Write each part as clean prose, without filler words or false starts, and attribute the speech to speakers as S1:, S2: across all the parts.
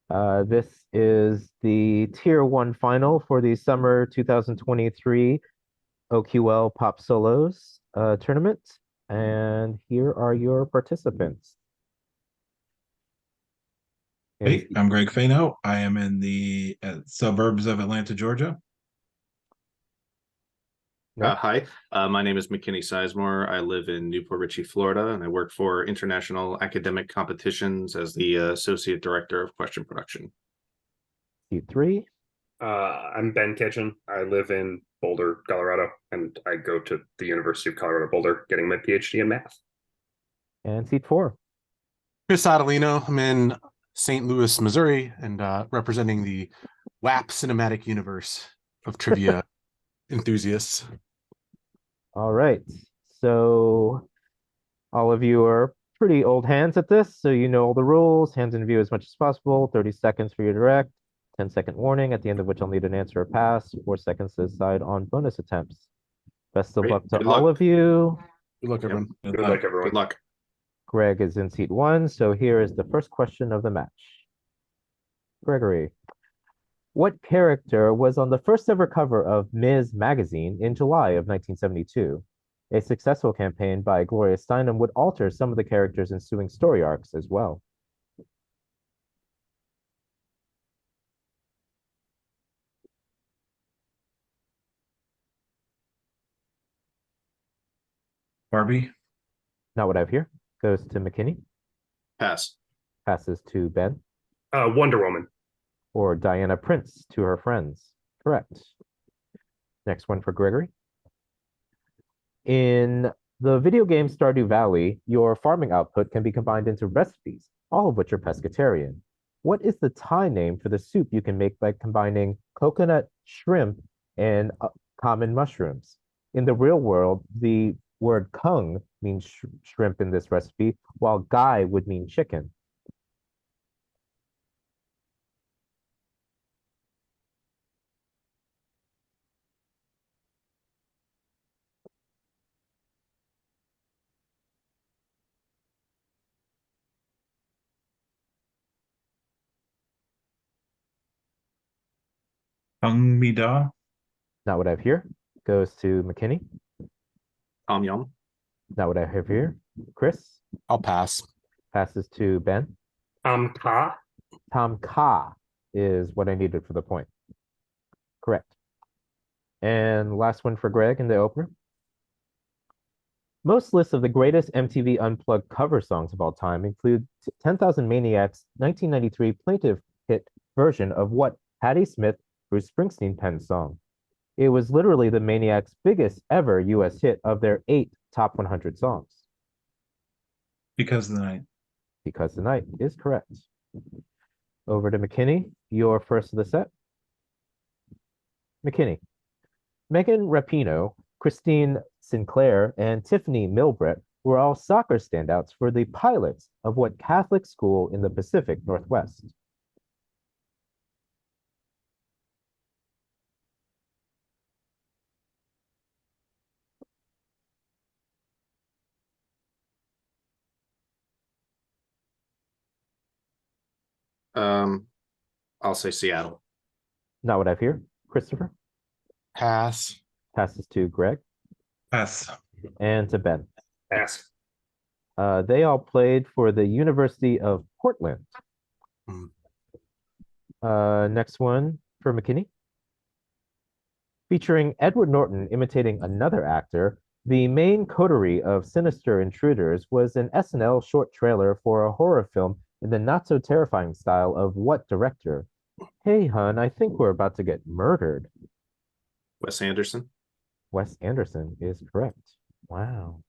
S1: This is the Tier 1 final for the Summer 2023 OQL Pop Solos tournament. And here are your participants.
S2: Hey, I'm Greg Fanoe. I am in the suburbs of Atlanta, Georgia.
S3: Hi, my name is McKinnie Sizemore. I live in Newport Richey, Florida, and I work for international academic competitions as the Associate Director of Question Production.
S1: Seat 3.
S4: I'm Ben Kitchen. I live in Boulder, Colorado, and I go to the University of Colorado Boulder getting my PhD in math.
S1: And seat 4.
S5: Chris Ottolino. I'm in St. Louis, Missouri, and representing the WAP cinematic universe of trivia enthusiasts.
S1: All right. So all of you are pretty old hands at this, so you know all the rules. Hands in view as much as possible. 30 seconds for your direct. 10-second warning, at the end of which I'll need an answer or pass. 4 seconds to decide on bonus attempts. Best of luck to all of you.
S5: Good luck, everyone.
S4: Good luck, everyone.
S3: Good luck.
S1: Greg is in seat 1, so here is the first question of the match. Gregory, what character was on the first ever cover of Ms. Magazine in July of 1972? A successful campaign by Gloria Steinem would alter some of the characters' ensuing story arcs as well.
S2: Barbie.
S1: Not what I have here. Goes to McKinney.
S3: Pass.
S1: Passes to Ben.
S4: Wonder Woman.
S1: Or Diana Prince to her friends. Correct. Next one for Gregory. In the video game Stardew Valley, your farming output can be combined into recipes, all of which are pescatarian. What is the Thai name for the soup you can make by combining coconut, shrimp, and common mushrooms? In the real world, the word kung means shrimp in this recipe, while gai would mean chicken.
S2: Hung Mi Da.
S1: Not what I have here. Goes to McKinney.
S3: Tom Yum.
S1: Not what I have here. Chris.
S5: I'll pass.
S1: Passes to Ben.
S4: Ka.
S1: Tom Ka is what I needed for the point. Correct. And last one for Greg in the opener. Most lists of the greatest MTV Unplugged cover songs of all time include 10,000 Maniacs' 1993 plaintive hit version of what Patti Smith, Bruce Springsteen penned song. It was literally the Maniacs' biggest ever US hit of their 8 top 100 songs.
S2: Because of the Night.
S1: Because the Night is correct. Over to McKinney, your first of the set. McKinney. Megan Rapinoe, Christine Sinclair, and Tiffany Milbrett were all soccer standouts for the pilots of what Catholic school in the Pacific Northwest?
S3: I'll say Seattle.
S1: Not what I've heard. Christopher?
S5: Pass.
S1: Passes to Greg.
S2: Pass.
S1: And to Ben.
S4: Pass.
S1: They all played for the University of Portland. Next one for McKinney. Featuring Edward Norton imitating another actor, the main coterie of sinister intruders was an SNL short trailer for a horror film in the not-so-terrifying style of what director? Hey, hun, I think we're about to get murdered.
S3: Wes Anderson.
S1: Wes Anderson is correct. Wow.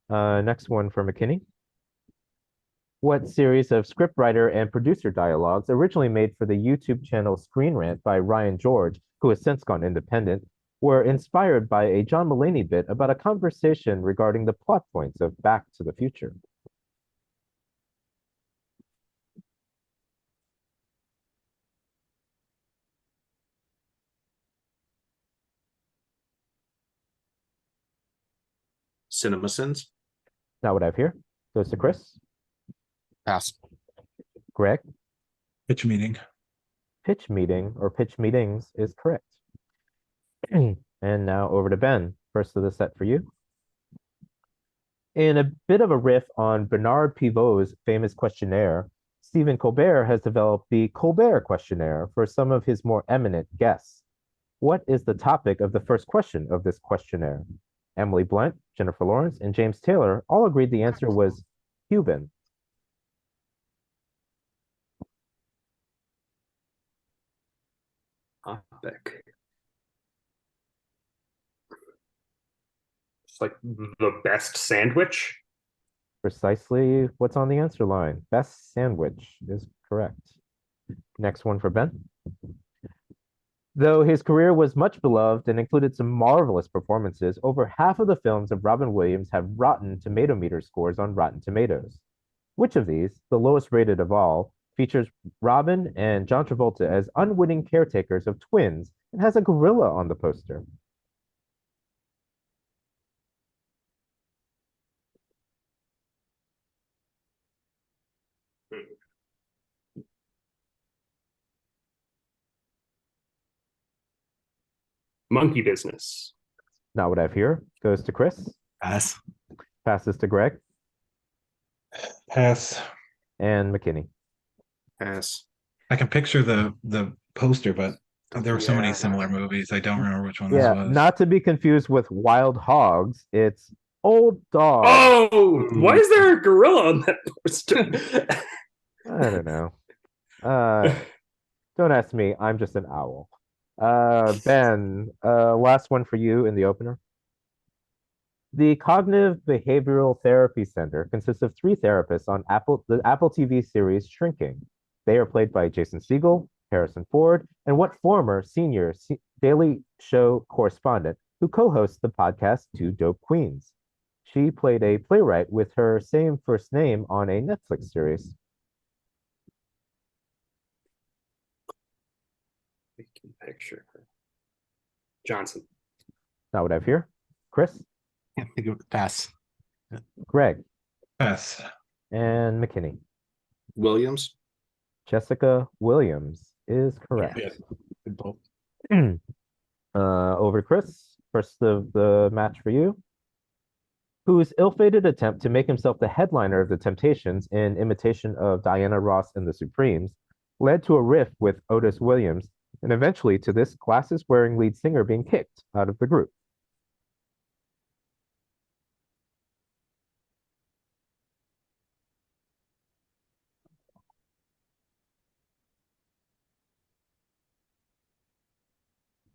S1: Next one for McKinney. What series of scriptwriter and producer dialogues originally made for the YouTube channel Screen Rant by Ryan George, who has since gone independent, were inspired by a John Mulaney bit about a conversation regarding the plot points of Back to the Future?
S3: CinemaSins.
S1: Not what I have here. Goes to Chris.
S5: Pass.
S1: Greg.
S2: Pitch meeting.
S1: Pitch meeting or pitch meetings is correct. And now over to Ben. First of the set for you. In a bit of a riff on Bernard Pivot's famous questionnaire, Stephen Colbert has developed the Colbert questionnaire for some of his more eminent guests. What is the topic of the first question of this questionnaire? Emily Blunt, Jennifer Lawrence, and James Taylor all agreed the answer was Cuban.
S4: Topic. It's like the best sandwich.
S1: Precisely what's on the answer line. Best sandwich is correct. Next one for Ben. Though his career was much beloved and included some marvelous performances, over half of the films of Robin Williams have Rotten Tomato Meter scores on Rotten Tomatoes. Which of these, the lowest rated of all, features Robin and John Travolta as unwitting caretakers of twins and has a gorilla on the poster?
S4: Monkey Business.
S1: Not what I have here. Goes to Chris.
S5: Pass.
S1: Passes to Greg
S2: Pass.
S1: and McKinney.
S3: Pass.
S2: I can picture the poster, but there were so many
S4: Yeah.
S2: similar movies. I don't remember which one this
S1: Yeah,
S2: was.
S1: not to be confused with Wild Hogs. It's Old Dog.
S4: Oh, why is there a gorilla on that poster?
S1: I don't know. Don't ask me. I'm just an owl. Ben, last one for you in the opener. The Cognitive Behavioral Therapy Center consists of 3 therapists on the Apple TV series Shrinking. They are played by Jason Segel, Harrison Ford, and what former senior Daily Show correspondent who co-hosts the podcast Two Dope Queens. She played a playwright with her same first name on a Netflix series.
S4: I can picture her. Johnson.
S1: Not what I have here. Chris,
S5: Can't think of pass.
S1: Greg,
S2: Pass.
S1: and McKinney.
S3: Williams.
S1: Jessica Williams is correct.
S5: Yeah. Good vote.
S1: Over to Chris. First of the match for you. Whose ill-fated attempt to make himself the headliner of the Temptations in imitation of Diana Ross and the Supremes led to a riff with Otis Williams and eventually to this glasses-wearing lead singer being kicked out of the group.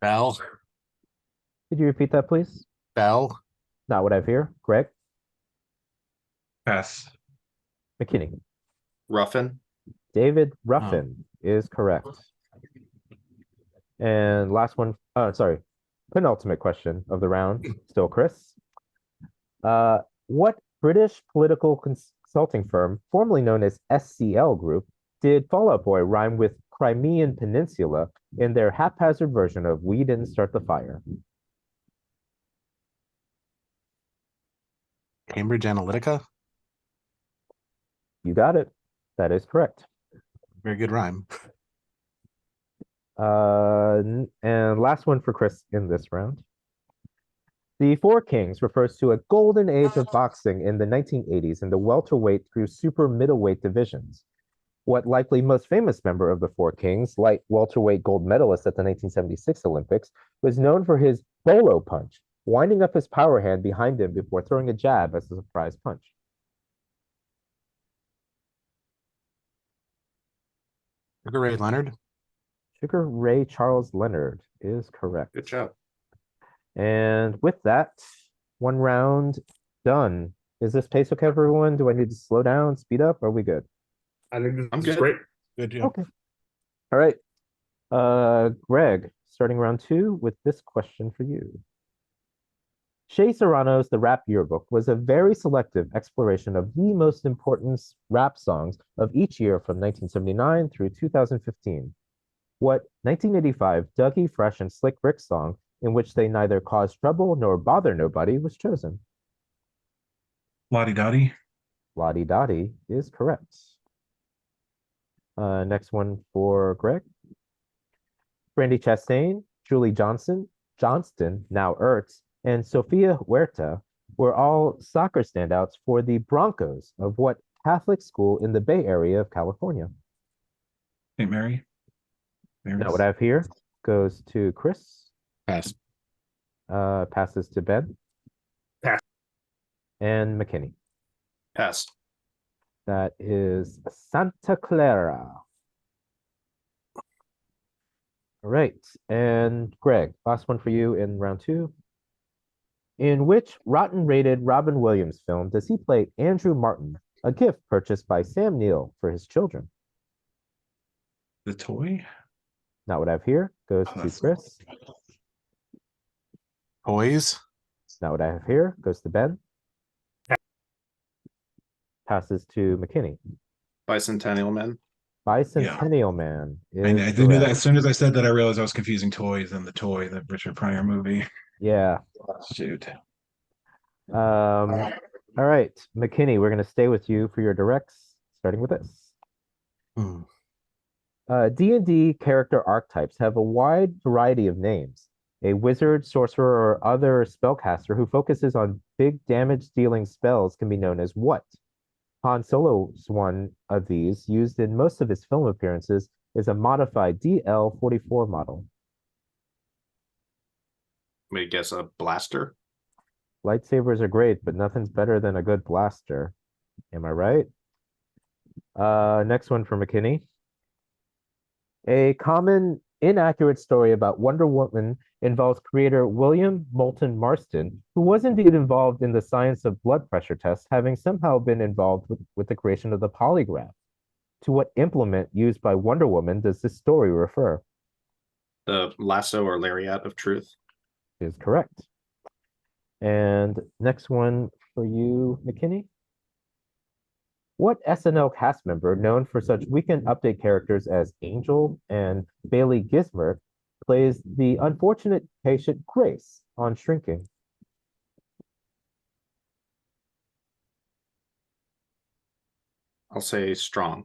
S5: Bell.
S1: Could you repeat that, please?
S5: Bell.
S1: Not what I have here. Greg,
S2: Pass.
S1: McKinney.
S3: Ruffin.
S1: David Ruffin is correct. And last one, sorry, penultimate question of the round, still Chris. What British political consulting firm, formerly known as SCL Group, did Fall Out Boy rhyme with Crimean Peninsula in their haphazard version of We Didn't Start the Fire?
S5: Cambridge Analytica.
S1: You got it. That is correct.
S5: Very good rhyme.
S1: And last one for Chris in this round. The Four Kings refers to a golden age of boxing in the 1980s in the welterweight through super middleweight divisions. What likely most famous member of the Four Kings, light welterweight gold medalist at the 1976 Olympics, was known for his bolo punch, winding up his power hand behind him before throwing a jab as a surprise punch?
S5: Sugar Ray Leonard.
S1: Sugar Ray Charles Leonard is correct.
S3: Good job.
S1: And with that, one round done. Is this pace okay, everyone? Do I need to slow down, speed up? Are we good?
S4: I think this
S3: I'm
S4: is
S3: good.
S4: great.
S5: Good job.
S1: Okay. All right. Greg, starting round 2 with this question for you. Shea Serrano's The Rap Yearbook was a very selective exploration of the most important rap songs of each year from 1979 through 2015. What 1985 Dougie Fresh and Slick Rick song, in which they neither cause trouble nor bother nobody, was chosen?
S2: Lottie Dottie.
S1: Lottie Dottie is correct. Next one for Greg. Brandy Chastain, Julie Johnston, now Ertz, and Sofia Huerta were all soccer standouts for the Broncos of what Catholic school in the Bay Area of California?
S2: St. Mary.
S1: Now, what I have here goes to Chris.
S5: Pass.
S1: Passes to Ben.
S4: Pass.
S1: And McKinney.
S3: Pass.
S1: That is Santa Clara. All right. And Greg, last one for you in round 2. In which rotten-rated Robin Williams film does he play Andrew Martin, a gift purchased by Sam Neill for his children?
S2: The toy.
S1: Not what I have here. Goes to
S2: that's-
S1: Chris.
S5: Toys.
S1: Not what I have here. Goes to Ben. Passes to McKinney.
S3: Bicentennial Men.
S1: Bicentennial Man
S2: I
S1: is
S2: knew that
S1: correct.
S2: as soon as I said that, I realized I was confusing toys and the toy, the Richard Pryor movie.
S1: Yeah.
S2: Shoot.
S1: All right, McKinney, we're going to stay with you for your directs, starting with this.
S5: Hmm.
S1: D&D character archetypes have a wide variety of names. A wizard, sorcerer, or other spellcaster who focuses on big damage-dealing spells can be known as what? Han Solo's one of these, used in most of his film appearances, is a modified DL-44 model.
S3: May guess a blaster.
S1: Lightsabers are great, but nothing's better than a good blaster. Am I right? Next one for McKinney. A common inaccurate story about Wonder Woman involves creator William Moulton Marston, who was indeed involved in the science of blood pressure tests, having somehow been involved with the creation of the polygraph. To what implement used by Wonder Woman does this story refer?
S3: The lasso or lariat of truth.
S1: Is correct. And next one for you, McKinney. What SNL cast member, known for such weekend update characters as Angel and Bailey Gizmer, plays the unfortunate patient Grace on Shrinking?
S3: I'll say Strong.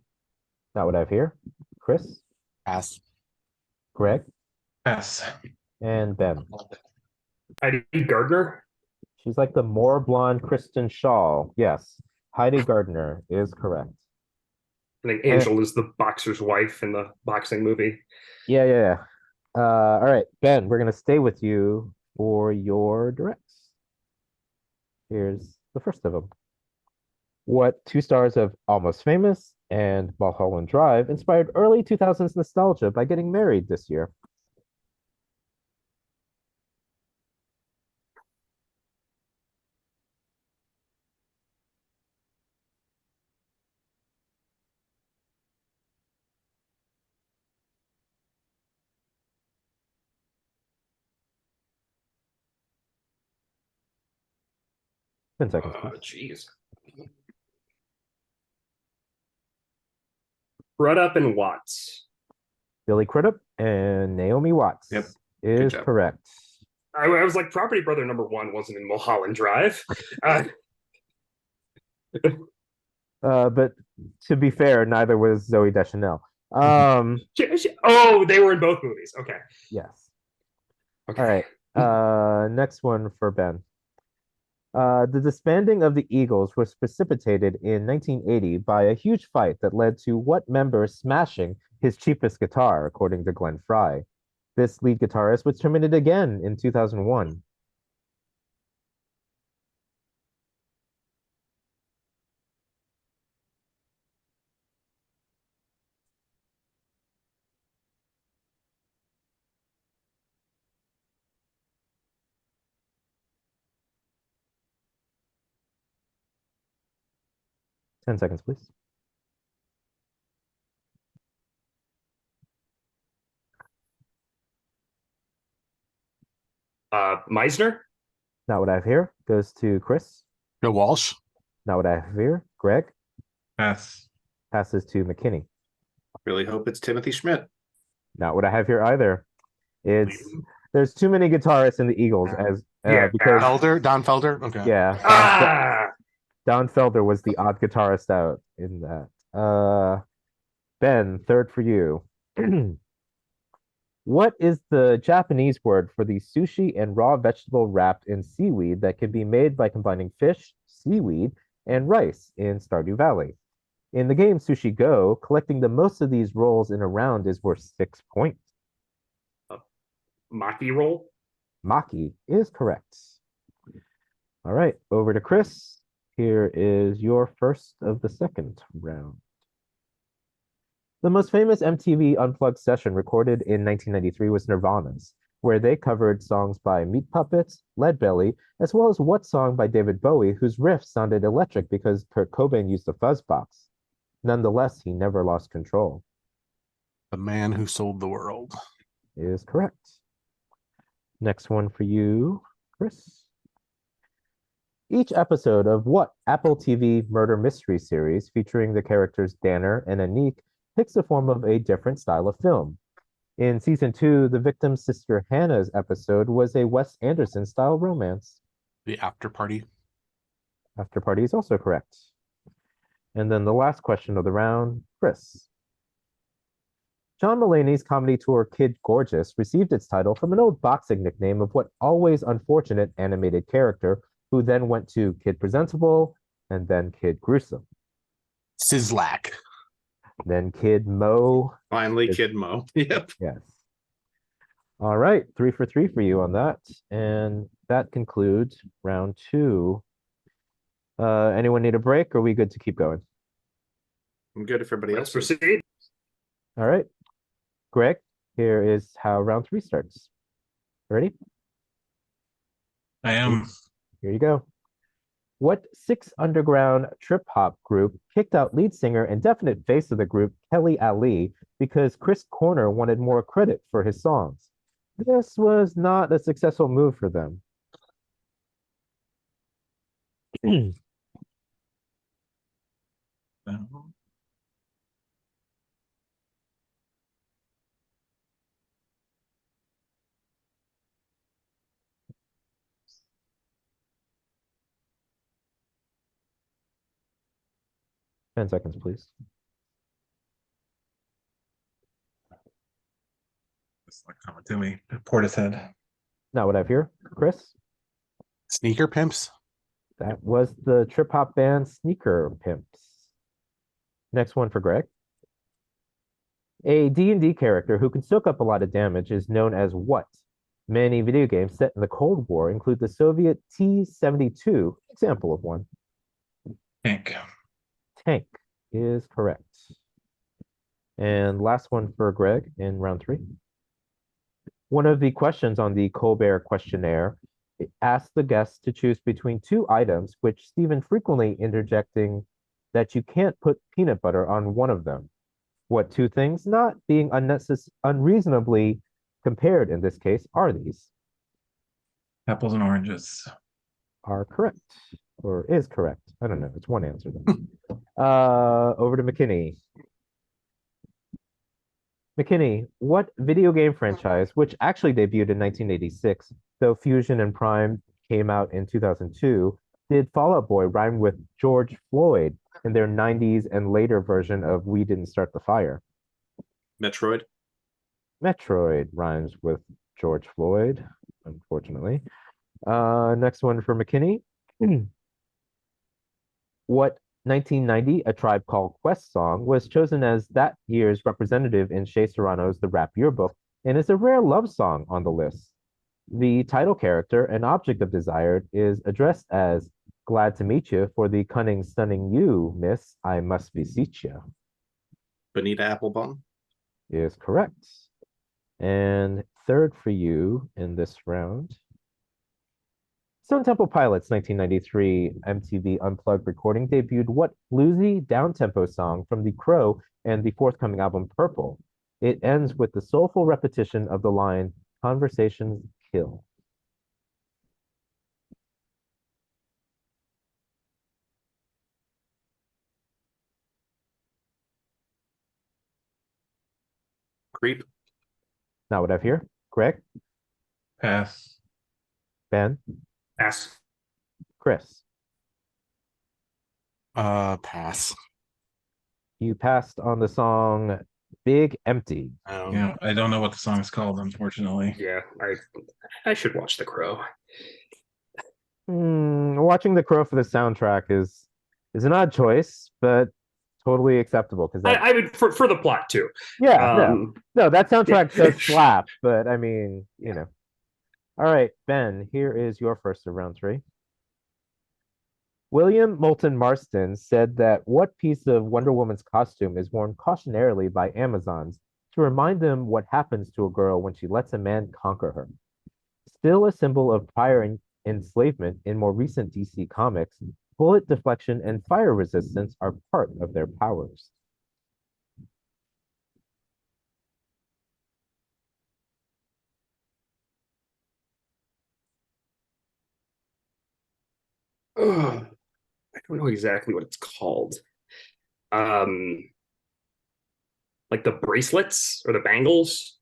S1: Not what I have here. Chris,
S5: Pass.
S1: Greg,
S2: Yes.
S1: and Ben.
S4: Heidi Gardner.
S1: She's like the more blonde Kristen Shaw. Yes, Heidi Gardner is correct.
S4: I think Angel is the boxer's wife in the boxing movie.
S1: Yeah. All right, Ben, we're gonna stay with you for your directs. Here's the first of them. What two stars of Almost Famous and Mulholland Drive inspired early 2000s nostalgia by getting married this year? Ten seconds,
S4: Oh,
S1: please.
S4: jeez. Crudup and Watts.
S1: Billy Crudup and Naomi Watts
S3: Yep.
S1: is
S3: job.
S1: correct.
S4: I was like, Property Brother #1 wasn't in Mulholland Drive.
S1: But to be fair, neither was Zoe Deschanel.
S4: Oh, they were in both movies. Okay.
S1: Yes.
S4: Okay.
S1: All right. Next one for Ben. The disbanding of the Eagles was precipitated in 1980 by a huge fight that led to what member smashing his cheapest guitar, according to Glenn Frey. This lead guitarist was terminated again in 2001. Ten seconds, please.
S4: Meisner.
S1: Not what I have here. Goes to Chris.
S5: Joe Walsh.
S1: Not what I have here. Greg.
S2: Yes.
S1: Passes to McKinney.
S3: Really hope it's Timothy Schmidt.
S1: Not what I have here either. There's too many guitarists in the Eagles as because
S5: Felder. Don Felder. Okay.
S1: yeah, Don Felder was the odd guitarist out in that. Ben, third for you. What is the Japanese word for the sushi and raw vegetable wrapped in seaweed that can be made by combining fish, seaweed, and rice in Stardew Valley? In the game Sushi Go, collecting the most of these rolls in a round is worth 6 points.
S4: Maki roll.
S1: Maki is correct. All right, over to Chris. Here is your first of the second round. The most famous MTV Unplugged session recorded in 1993 was Nirvana's, where they covered songs by Meat Puppets, Leadbelly, as well as What Song by David Bowie, whose riff sounded electric because Kurt Cobain used a fuzz box. Nonetheless, he never lost control.
S5: The Man Who Sold the World.
S1: Is correct. Next one for you, Chris. Each episode of what Apple TV murder mystery series featuring the characters Danner and Anik takes the form of a different style of film. In season 2, the victim's sister Hannah's episode was a Wes Anderson style romance.
S5: The After Party.
S1: After Party is also correct. And then the last question of the round, Chris. John Mulaney's comedy tour Kid Gorgeous received its title from an old boxing nickname of what always unfortunate animated character who then went to Kid Presentable and then Kid Gruesome.
S5: Sizzlack.
S1: Then Kid Mo.
S3: Finally,
S1: Is-
S3: Kid Mo. Yep.
S1: Yes. All right, 3 for 3 for you on that. And that concludes round 2. Anyone need a break or are we good to keep going?
S3: I'm good if everybody
S4: Let's
S3: else is.
S4: proceed.
S1: All right. Greg, here is how round 3 starts. Ready?
S2: I am.
S1: Here you go. What 6 underground trip hop group kicked out lead singer and definite face of the group, Kelly Ali, because Chris Corner wanted more credit for his songs? This was not a successful move for them. 10 seconds, please.
S2: It's not coming to me. Portishead.
S1: Not what I've here. Chris?
S5: Sneaker Pimps.
S1: That was the trip hop band Sneaker Pimps. Next one for Greg. A D&D character who can soak up a lot of damage is known as what? Many video games set in the Cold War include the Soviet T-72, example of one.
S2: Tank.
S1: Tank is correct. And last one for Greg in round 3. One of the questions on the Colbert questionnaire asked the guests to choose between 2 items, which Stephen frequently interjecting that you can't put peanut butter on one of them. What 2 things, not being unreasonably compared in this case, are these?
S2: Apples and oranges.
S1: Are correct, or is correct. I don't know. It's one answer then. Over to McKinney. McKinney, what video game franchise, which actually debuted in 1986, though Fusion and Prime came out in 2002, did Fall Out Boy rhyme with George Floyd in their 90s and later version of We Didn't Start the Fire?
S3: Metroid.
S1: Metroid rhymes with George Floyd, unfortunately. Next one for McKinney. What 1990 A Tribe Called Quest song was chosen as that year's representative in Shea Serrano's The Rap Yearbook and is a rare love song on the list? The title character, an object of desire, is addressed as glad to meet you for the cunning, stunning you, miss, I must beseech you.
S3: Bonita Applebum.
S1: Is correct. And third for you in this round. Stone Temple Pilots' 1993 MTV Unplugged recording debuted what bluesy, down-tempo song from The Crow and the forthcoming album Purple? It ends with the soulful repetition of the line, conversations kill.
S3: Creep.
S1: Not what I've here. Greg,
S2: Pass.
S1: Ben,
S4: Pass.
S1: Chris.
S5: Pass.
S1: You passed on the song Big Empty.
S2: Yeah, I don't know what the song's called, unfortunately.
S4: Yeah, I should watch The Crow.
S1: Watching The Crow for the soundtrack is an odd choice, but totally acceptable because that
S4: I would for the plot too.
S1: yeah, no, that soundtrack
S4: yeah.
S1: does slap, but I mean, you know. All right, Ben, here is your first of round 3. William Moulton Marston said that what piece of Wonder Woman's costume is worn cautionarily by Amazons to remind them what happens to a girl when she lets a man conquer her. Still a symbol of prior enslavement in more recent DC comics, bullet deflection and fire resistance are part of their powers.
S4: Ugh, I don't know exactly what it's called. Like the bracelets or the bangles.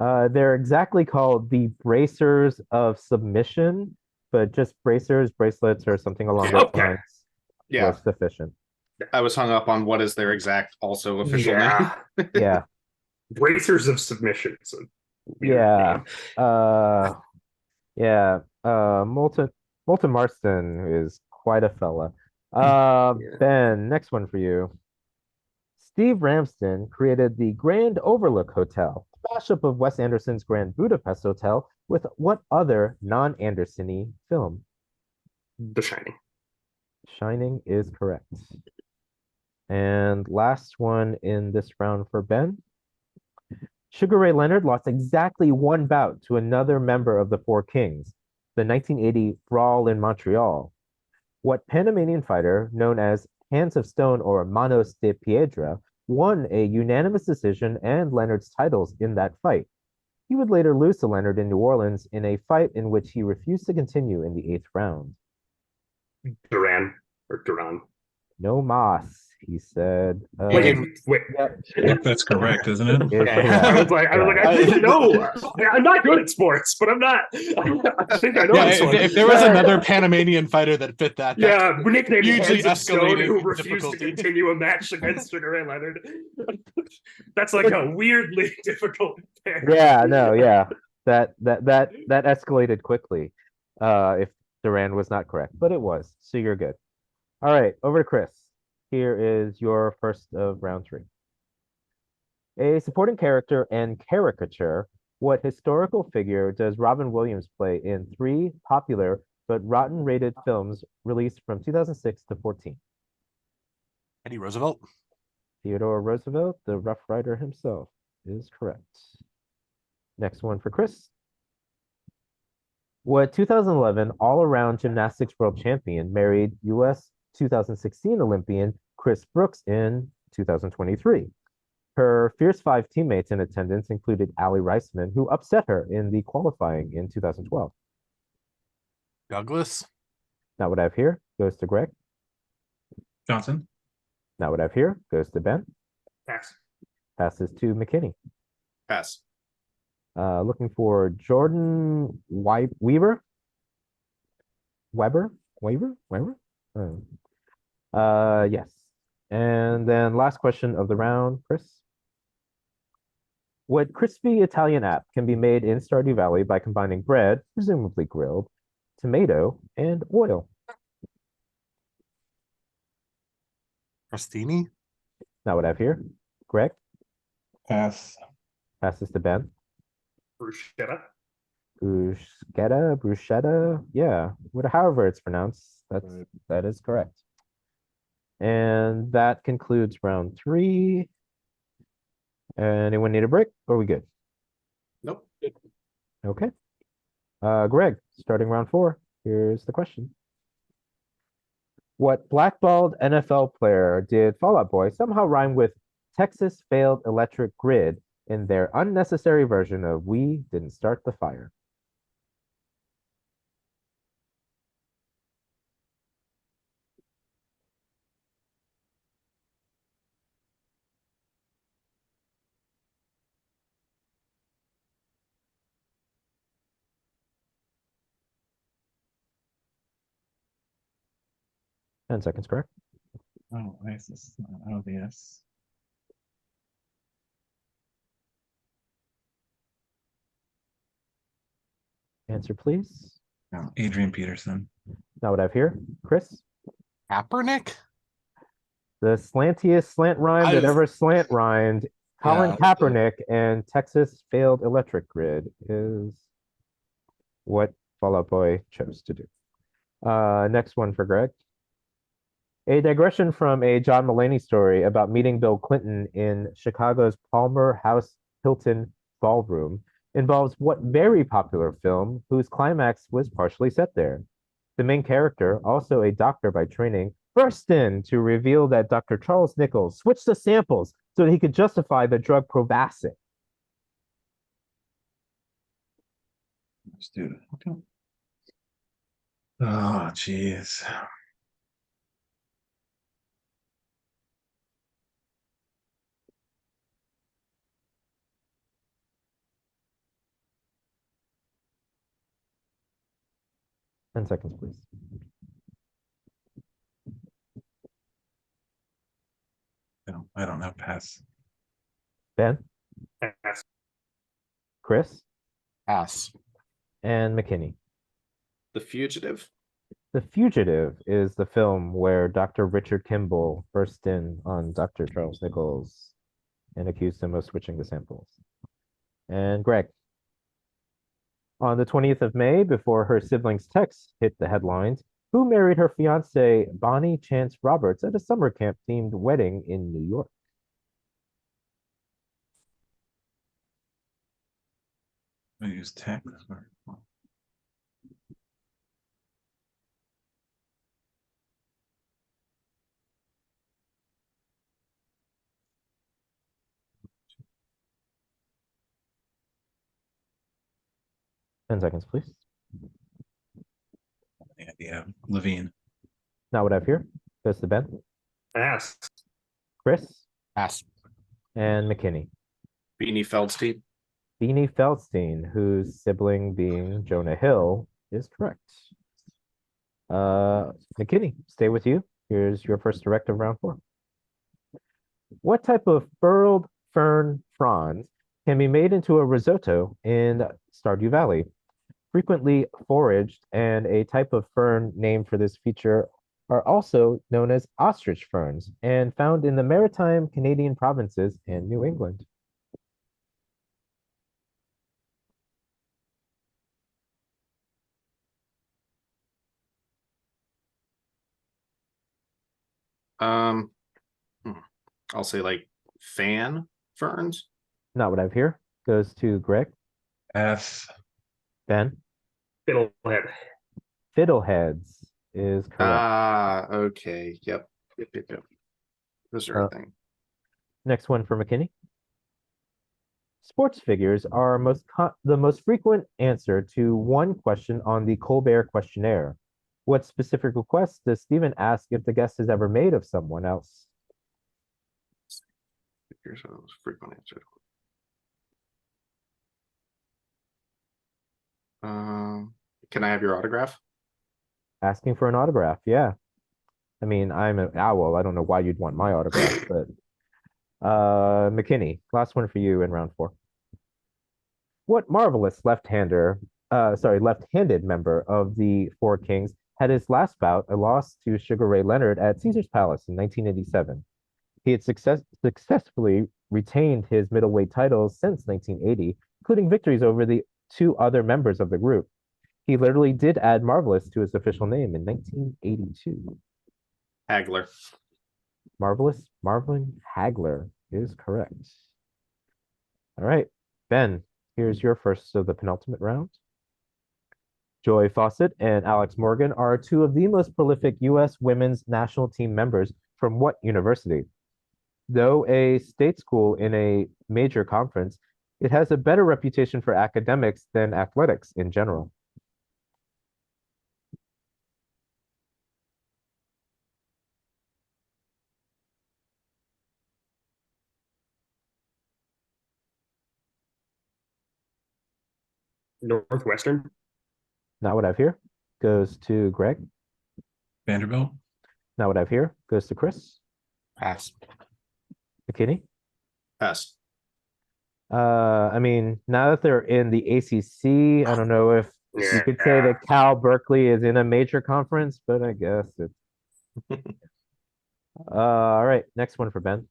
S1: They're exactly called the bracers of submission, but just bracers, bracelets, or something along those
S4: Okay.
S1: lines
S3: Yeah,
S1: was sufficient.
S3: I was hung up on what is their exact also official name.
S1: Yeah,
S4: Bracers of submission. It's a weird
S1: yeah,
S4: name.
S1: yeah. Moulton Marston is quite a fella.
S4: Yeah.
S1: Ben, next one for you. Steve Ramsden created the Grand Overlook Hotel, a mashup of Wes Anderson's Grand Budapest Hotel with what other non-Anderson-y film?
S4: The Shining.
S1: Shining is correct. And last one in this round for Ben. Sugar Ray Leonard lost exactly one bout to another member of the Four Kings, the 1980 Brawl in Montreal. What Panamanian fighter, known as Hands of Stone or Manos de Piedra, won a unanimous decision and Leonard's titles in that fight? He would later lose to Leonard in New Orleans in a fight in which he refused to continue in the 8th round.
S4: Duran or Duran.
S1: No mas, he said.
S4: Wait.
S2: Yep, that's correct, isn't it?
S1: Is
S4: I was
S1: correct.
S4: like, I think I know. I'm not good at sports, but I'm not. I think I know
S5: Yeah,
S4: this one.
S5: if there was another Panamanian fighter that fit that,
S4: Yeah, nicknamed
S5: hugely
S4: Hands of Stone,
S5: escalated
S4: who
S5: in
S4: refused to
S5: difficulty.
S4: continue a match against Sugar Ray Leonard. That's like a weirdly difficult pair.
S1: Yeah, no, yeah. That escalated quickly. If Duran was not correct, but it was. So you're good. All right, over to Chris. Here is your first of round 3. A supporting character and caricature. What historical figure does Robin Williams play in 3 popular but rotten rated films released from 2006 to 14?
S5: Teddy Roosevelt.
S1: Theodore Roosevelt, the Rough Rider himself, is correct. Next one for Chris. What 2011 all-around gymnastics world champion married U.S. 2016 Olympian Chris Brooks in 2023? Her Fierce 5 teammates in attendance included Allie Reisman, who upset her in the qualifying in 2012.
S5: Douglas.
S1: Not what I have here. Goes to Greg.
S2: Johnson.
S1: Not what I have here. Goes to Ben.
S4: Pass.
S1: Passes to McKinnie.
S3: Pass.
S1: Looking for Jordan Weaver. Weber? Yes. And then last question of the round, Chris. What crispy Italian app can be made in Stardew Valley by combining bread, presumably grilled, tomato, and oil?
S5: Crostini.
S1: Not what I have here. Greg?
S2: Pass.
S1: Passes to Ben.
S4: Bruschetta.
S1: Bruschetta. Yeah, however it's pronounced. That is correct. And that concludes round 3. Anyone need a break? Or are we good?
S3: Nope.
S1: Okay. Greg, starting round 4. Here's the question. What blackballed NFL player did Fall Out Boy somehow rhyme with Texas failed electric grid in their unnecessary version of We Didn't Start the Fire? Ten seconds, correct?
S2: Oh, this is not obvious.
S1: Answer, please.
S2: No, Adrian Peterson.
S1: Not what I've here. Chris?
S5: Kaepernick?
S1: The slantiest slant rhyme that ever slant rhymed. Colin
S5: Yeah,
S1: Kaepernick and Texas failed electric grid is what Fall Out Boy chose to do. Next one for Greg. A digression from a John Mulaney story about meeting Bill Clinton in Chicago's Palmer House Hilton ballroom involves what very popular film whose climax was partially set there? The main character, also a doctor by training, burst in to reveal that Dr. Charles Nichols switched the samples so that he could justify the drug Provasic.
S2: Let's do it. Okay. Oh, jeez.
S1: Ten seconds, please.
S2: I don't know. Pass.
S1: Ben,
S4: Pass.
S1: Chris,
S5: pass.
S1: and McKinney.
S3: The Fugitive.
S1: The Fugitive is the film where Dr. Richard Kimball burst in on Dr. Charles Nichols and accused him of switching the samples. And Greg. On the 20th of May, before her siblings' texts hit the headlines, who married her fiance Bonnie Chance Roberts at a summer camp themed wedding in New York?
S2: I use text.
S1: 10 seconds, please.
S2: Yeah, Levine.
S1: Not what I've here. Goes to Ben,
S4: Pass.
S1: Chris,
S5: Pass.
S1: and McKinney.
S3: Beanie Feldstein.
S1: Beanie Feldstein, whose sibling being Jonah Hill, is correct. McKinney, stay with you. Here's your first directive, round 4. What type of furled fern fronds can be made into a risotto in Stardew Valley? Frequently foraged, and a type of fern named for this feature are also known as ostrich ferns and found in the maritime Canadian provinces and New England.
S3: Um, I'll say like fan ferns.
S1: Not what I've here. Goes to Greg,
S2: F.
S1: Ben.
S4: Fiddlehead.
S1: Fiddleheads is correct.
S3: Ah, okay. Yep. Those are a thing.
S1: Next one for McKinney. Sports figures are the most frequent answer to one question on the Colbert questionnaire. What specific request does Stephen ask if the guest has ever made of someone else?
S3: Here's a frequent answer. Can I have your autograph?
S1: Asking for an autograph, yeah. I mean, I'm an owl. I don't know why you'd want my autograph, but McKinney, last one for you in round 4. What marvelous left-handed member of the Four Kings had his last bout a loss to Sugar Ray Leonard at Caesar's Palace in 1987. He had successfully retained his middleweight titles since 1980, including victories over the 2 other members of the group. He literally did add marvelous to his official name in 1982.
S3: Hagler.
S1: Marvin Hagler is correct. All right, Ben, here's your first of the penultimate round. Joy Fawcett and Alex Morgan are 2 of the most prolific U.S. women's national team members from what university? Though a state school in a major conference, it has a better reputation for academics than athletics in general.
S4: Northwestern.
S1: Not what I've here. Goes to Greg.
S2: Vanderbilt.
S1: Not what I've here. Goes to Chris.
S5: Pass.
S1: McKinney?
S3: Pass.
S1: I mean, now that they're in the ACC, I don't know if you could say
S4: Yeah.
S1: that Cal Berkeley is in a major conference, but I guess it's all right. Next one for Ben.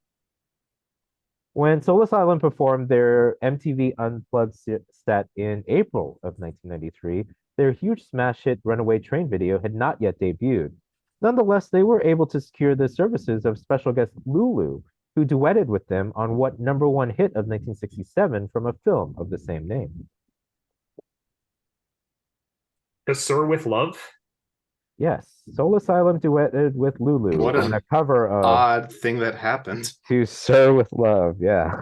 S1: When Solus Island performed their MTV Unplugged set in April of 1993, their huge smash hit Runaway Train video had not yet debuted. Nonetheless, they were able to secure the services of special guest Lulu, who duetted with them on what #1 hit of 1967 from a film of the same name.
S4: To Sir with Love?
S1: Yes, Soul Asylum duetted with Lulu
S3: What
S1: on
S3: an
S1: a cover of
S3: Odd thing that happened.
S1: To Sir with Love. Yeah.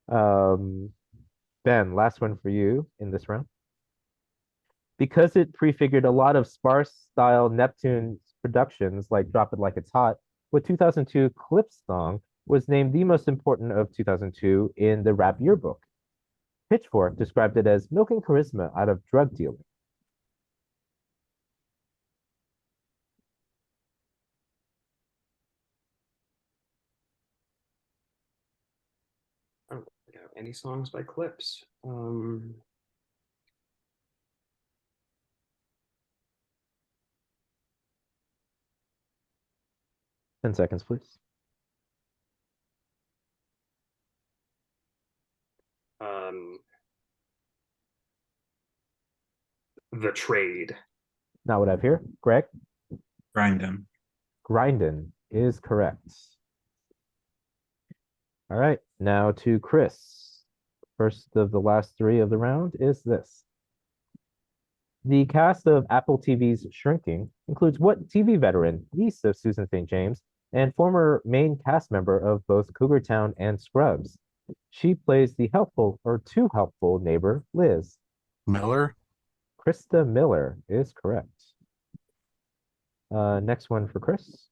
S1: Ben, last one for you in this round. Because it prefigured a lot of sparse style Neptune productions like Drop It Like It's Hot, what 2002 Clips song was named the most important of 2002 in the rap yearbook. Pitchfork described it as milking charisma out of drug dealing.
S4: I don't think I have any songs by Clips.
S1: 10 seconds, please.
S4: The Trade.
S1: Not what I've here. Greg?
S2: Grindin.
S1: Grindin is correct. All right, now to Chris. First of the last three of the round is this. The cast of Apple TV's Shrinking includes what TV veteran, niece of Susan St. James, and former main cast member of both Cougar Town and Scrubs. She plays the helpful or too helpful neighbor, Liz.
S5: Miller.
S1: Krista Miller is correct. Next one for Chris.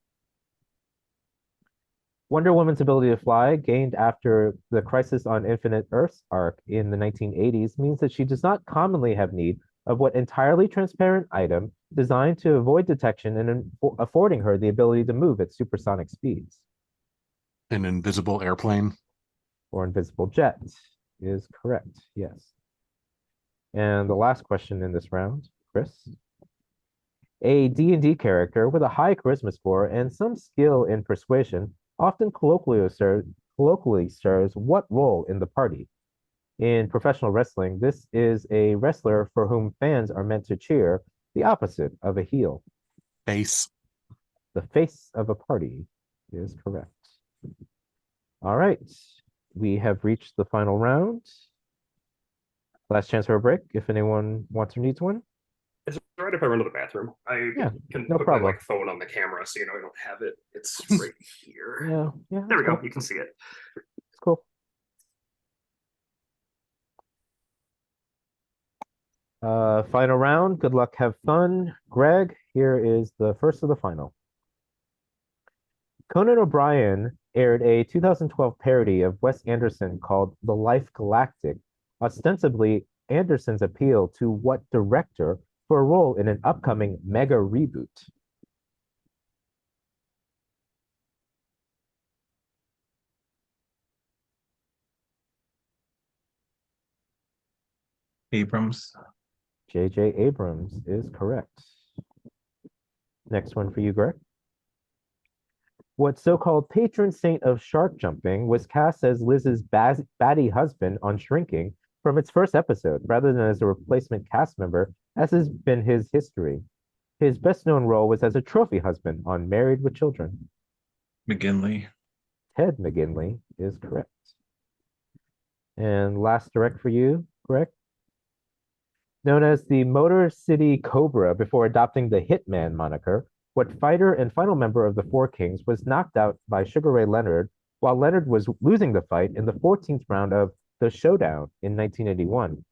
S1: Wonder Woman's ability to fly, gained after the Crisis on Infinite Earths arc in the 1980s, means that she does not commonly have need of what entirely transparent item designed to avoid detection and affording her the ability to move at supersonic speeds.
S5: An invisible airplane.
S1: Or invisible jet is correct, yes. And the last question in this round, Chris. A D&D character with a high charisma score and some skill in persuasion often colloquially serves what role in the party? In professional wrestling, this is a wrestler for whom fans are meant to cheer, the opposite of a heel.
S5: Face.
S1: The face of a party is correct. All right, we have reached the final round. Last chance for a break if anyone wants or needs one.
S4: Is it all right if I run to the bathroom? I
S1: Yeah,
S4: can
S1: no
S4: put
S1: problem.
S4: my phone on the camera so I don't have it. It's right here.
S1: Yeah,
S4: There we
S1: that's
S4: go. You can see it.
S1: It's cool. Final round. Good luck. Have fun. Greg, here is the first of the final. Conan O'Brien aired a 2012 parody of Wes Anderson called The Life Galactic, ostensibly Anderson's appeal to what director for a role in an upcoming mega reboot?
S2: Abrams.
S1: J.J. Abrams is correct. Next one for you, Greg. What so-called patron saint of shark jumping was cast as Liz's baddie husband on Shrinking from its first episode, rather than as a replacement cast member, as has been his history. His best-known role was as a trophy husband on Married with Children.
S2: McGinley.
S1: Ted McGinley is correct. And last direct for you, Greg. Known as the Motor City Cobra before adopting the Hitman moniker, what fighter and final member of the Four Kings was knocked out by Sugar Ray Leonard while Leonard was losing the fight in the 14th round of The Showdown in 1981.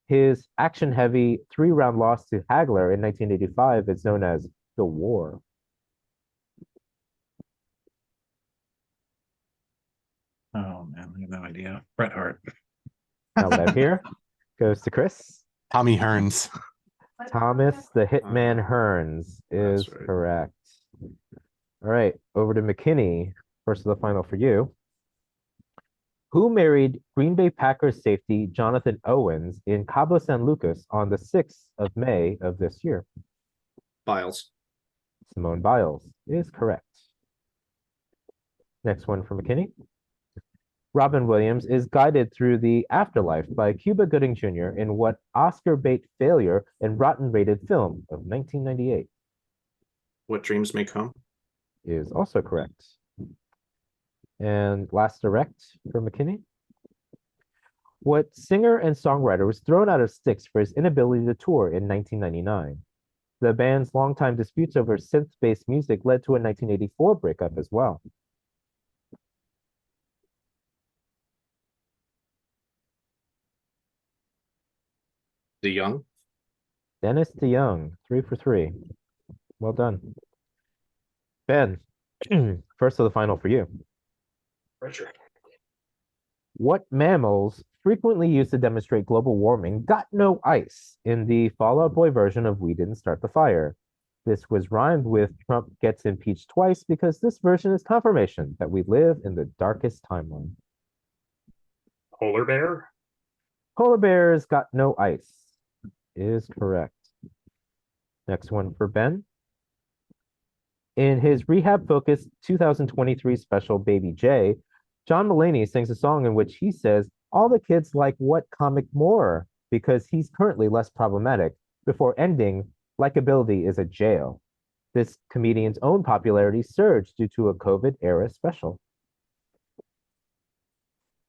S1: His action-heavy three-round loss to Hagler in 1985 is known as The War.
S2: Oh man, I have no idea. Bret Hart.
S1: Now what I have here goes to Chris.
S5: Tommy Hearns.
S1: Thomas the Hitman Hearns is
S3: That's right.
S1: correct. All right, over to McKinney. First of the final for you. Who married Green Bay Packers safety Jonathan Owens in Cabo San Lucas on the 6th of May of this year?
S3: Biles.
S1: Simone Biles is correct. Next one for McKinney. Robin Williams is guided through the afterlife by Cuba Gooding Jr. in what Oscar bait failure and rotten rated film of 1998?
S3: What Dreams May Come.
S1: Is also correct. And last direct for McKinney. What singer and songwriter was thrown out of Styx for his inability to tour in 1999? The band's longtime disputes over synth-based music led to a 1984 breakup as well.
S3: DeYoung.
S1: Dennis DeYoung, 3 for 3. Well done. Ben, first of the final for you.
S4: Richard.
S1: What mammals frequently used to demonstrate global warming got no ice in the Fall Out Boy version of We Didn't Start the Fire? This was rhymed with Trump gets impeached twice because this version is confirmation that we live in the darkest timeline.
S4: Polar bear.
S1: Polar bears got no ice is correct. Next one for Ben. In his rehab-focused 2023 special Baby J, John Mulaney sings a song in which he says all the kids like what comic more because he's currently less problematic before ending likability is a jail. This comedian's own popularity surged due to a COVID-era special.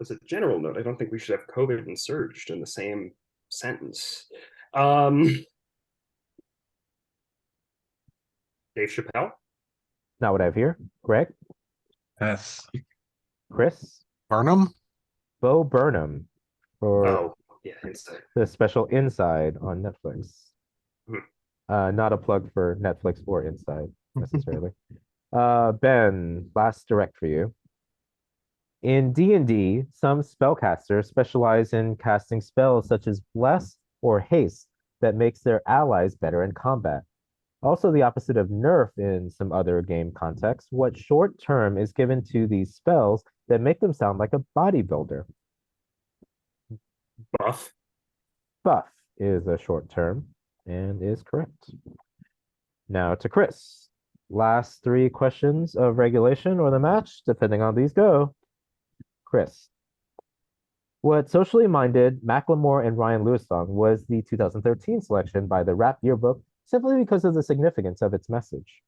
S4: As a general note, I don't think we should have COVID and surged in the same sentence. Dave Chappelle.
S1: Not what I have here. Greg?
S2: Yes.
S1: Chris?
S5: Burnham?
S1: Bo Burnham for
S4: Oh, yeah, inside.
S1: the special Inside on Netflix. Not a plug for Netflix or Inside necessarily. Ben, last direct for you. In D&D, some spellcasters specialize in casting spells such as Bless or Haste that makes their allies better in combat. Also the opposite of nerf in some other game contexts. What short term is given to these spells that make them sound like a bodybuilder?
S4: Buff.
S1: Buff is a short term and is correct. Now to Chris. Last 3 questions of regulation or the match, depending on these go. Chris. What socially minded Macklemore and Ryan Lewis song was the 2013 selection by the Rap Yearbook simply because of the significance of its message?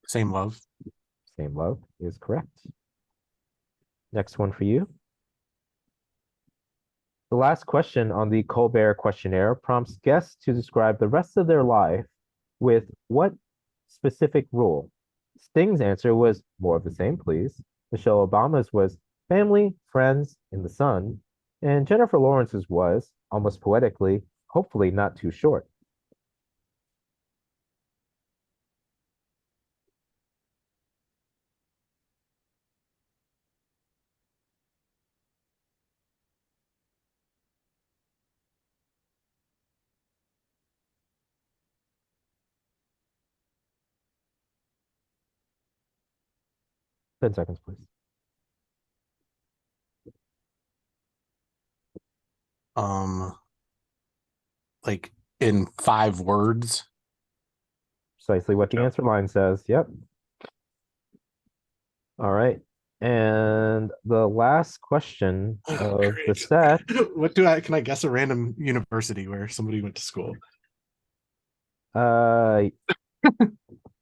S5: Same love.
S1: Same love is correct. Next one for you. The last question on the Colbert questionnaire prompts guests to describe the rest of their life with what specific rule? Sting's answer was more of the same, please. Michelle Obama's was family, friends, in the sun. And Jennifer Lawrence's was, almost poetically, hopefully not too short. Ten seconds, please.
S5: Like in 5 words.
S1: Precisely what the answer line says. Yep. All right. And the last question of the
S5: Great.
S1: set.
S5: Can I guess a random university where somebody went to school?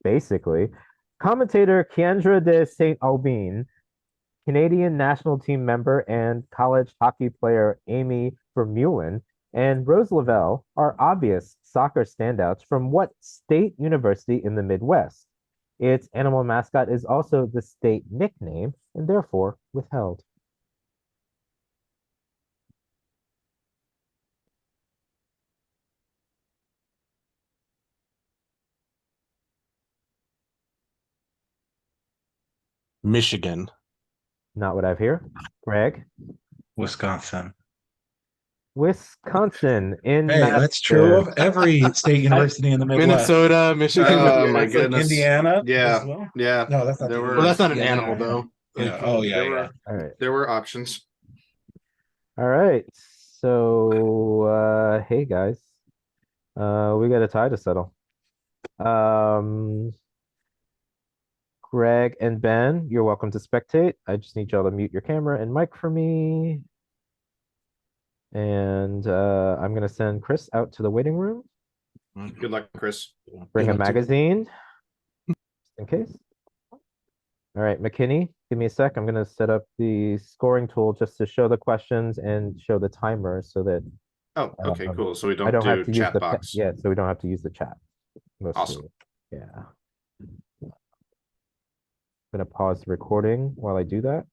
S1: Basically, commentator Keandra de St. Aubin, Canadian national team member and college hockey player Amy Vermeulen, and Rose Lavelle are obvious soccer standouts from what state university in the Midwest? Its animal mascot is also the state nickname and therefore withheld.
S5: Michigan.
S1: Not what I've here. Greg?
S2: Wisconsin.
S1: Wisconsin in
S2: Hey, that's true of
S1: Madison.
S2: every state university in the Midwest.
S5: Minnesota, Michigan.
S3: Oh
S4: Yeah,
S3: my
S4: it's
S2: Like
S3: goodness.
S2: Indiana.
S3: Yeah.
S2: as well?
S3: Yeah.
S2: No, that's not.
S3: There
S2: the
S3: were-
S5: Well, that's not an
S2: university.
S5: animal though.
S2: Yeah.
S5: Like,
S2: Oh yeah.
S3: There
S2: Yeah.
S3: were
S1: All right.
S3: there were options.
S1: All right. So hey guys. We got a tie to settle. Greg and Ben, you're welcome to spectate. I just need y'all to mute your camera and mic for me. And I'm gonna send Chris out to the waiting room.
S3: Good luck, Chris.
S1: Bring
S5: Good
S1: a
S5: luck to you.
S1: magazine, just in case. All right, McKinney, give me a sec. I'm gonna set up the scoring tool just to show the questions and show the timer so that
S3: Oh, okay, cool. So we
S1: I
S3: don't
S1: don't have
S3: do
S1: to use
S3: chat
S1: the
S3: box.
S1: yeah, so we don't have to use the chat. Mostly.
S3: Awesome.
S1: Yeah. I'm gonna pause the recording while I do that.